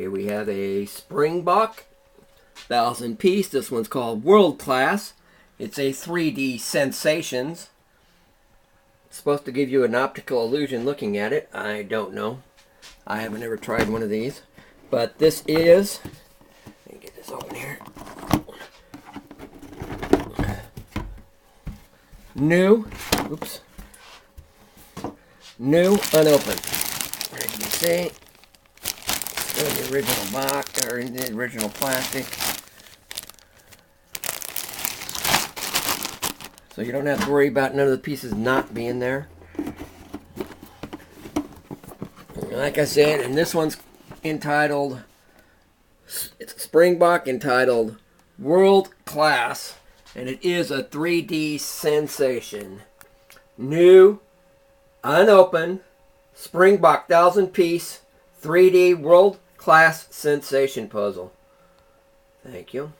Here we have a Springbok 1,000 piece. This one's called World Class. It's a 3D Sensations. It's supposed to give you an optical illusion looking at it. I don't know. I haven't ever tried one of these. But this is... Let me get this open here. New. Oops. New, unopened. As you can see, still in the original box, or in the original plastic. So you don't have to worry about none of the pieces not being there. Like I said, and this one's entitled, it's a Springbok entitled World Class, and it is a 3D sensation. New, unopened, Springbok 1,000 piece 3D World Class Sensation puzzle. Thank you.